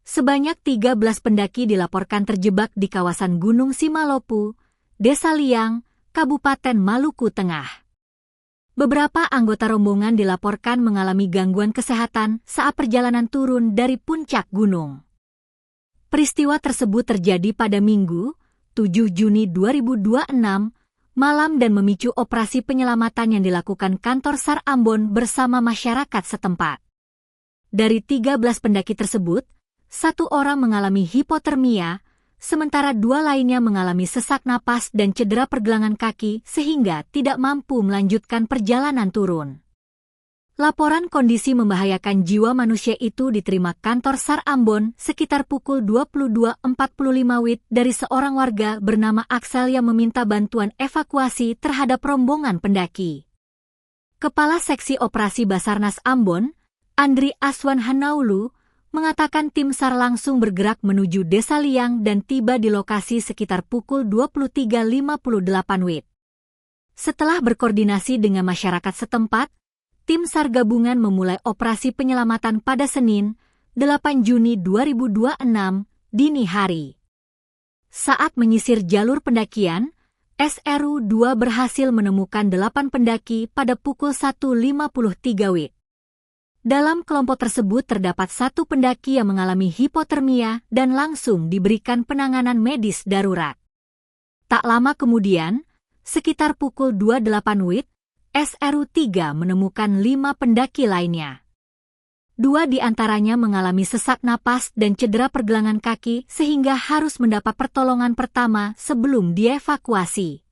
Sebanyak 13 pendaki dilaporkan terjebak di kawasan Gunung Simalopu, Desa Liang, Kabupaten Maluku Tengah. Beberapa anggota rombongan dilaporkan mengalami gangguan kesehatan saat perjalanan turun dari puncak gunung. Peristiwa tersebut terjadi pada Minggu, 7 Juni 2026, malam dan memicu operasi penyelamatan yang dilakukan kantor SAR Ambon bersama masyarakat setempat. Dari 13 pendaki tersebut, 1 orang mengalami hipotermia, sementara 2 lainnya mengalami sesak napas dan cedera pergelangan kaki sehingga tidak mampu melanjutkan perjalanan turun. Laporan kondisi membahayakan jiwa manusia itu diterima kantor SAR Ambon sekitar pukul 22.45 WIB dari seorang warga bernama Axel yang meminta bantuan evakuasi terhadap rombongan pendaki. Kepala Seksi Operasi Basarnas Ambon, Andri Aswan Hanaulu, mengatakan tim SAR langsung bergerak menuju Desa Liang dan tiba di lokasi sekitar pukul 23.58 WIB. Setelah berkoordinasi dengan masyarakat setempat, tim SAR gabungan memulai operasi penyelamatan pada Senin, 8 Juni 2026, dini hari. Saat menyisir jalur pendakian, SRU-2 berhasil menemukan 8 pendaki pada pukul 1.53 WIB. Dalam kelompok tersebut terdapat 1 pendaki yang mengalami hipotermia dan langsung diberikan penanganan medis darurat. Tak lama kemudian, sekitar pukul 28 WIB, SRU-3 menemukan 5 pendaki lainnya. 2 di antaranya mengalami sesak napas dan cedera pergelangan kaki sehingga harus mendapat pertolongan pertama sebelum dievakuasi.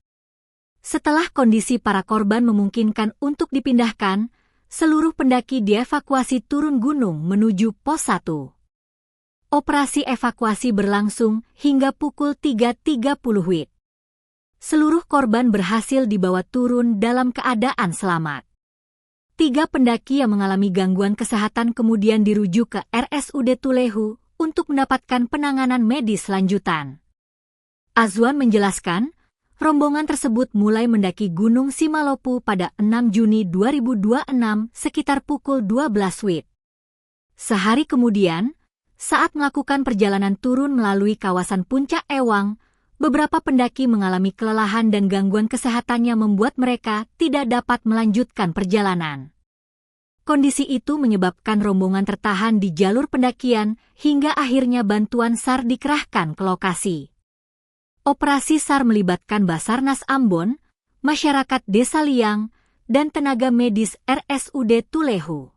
Setelah kondisi para korban memungkinkan untuk dipindahkan, seluruh pendaki dievakuasi turun gunung menuju pos 1. Operasi evakuasi berlangsung hingga pukul 3.30 WIB. Seluruh korban berhasil dibawa turun dalam keadaan selamat. 3 pendaki yang mengalami gangguan kesehatan kemudian dirujuk ke RSUD Tulehu untuk mendapatkan penanganan medis lanjutan. Azwan menjelaskan, rombongan tersebut mulai mendaki Gunung Simalopu pada 6 Juni 2026 sekitar pukul 12 WIB. Sehari kemudian, saat melakukan perjalanan turun melalui kawasan Puncak Ewang, beberapa pendaki mengalami kelelahan dan gangguan kesehatan yang membuat mereka tidak dapat melanjutkan perjalanan. Kondisi itu menyebabkan rombongan tertahan di jalur pendakian hingga akhirnya bantuan SAR dikerahkan ke lokasi. Operasi SAR melibatkan Basarnas Ambon, masyarakat Desa Liang, dan tenaga medis RSUD Tulehu.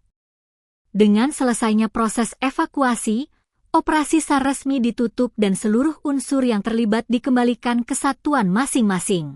Dengan selesainya proses evakuasi, operasi SAR resmi ditutup dan seluruh unsur yang terlibat dikembalikan ke satuan masing-masing.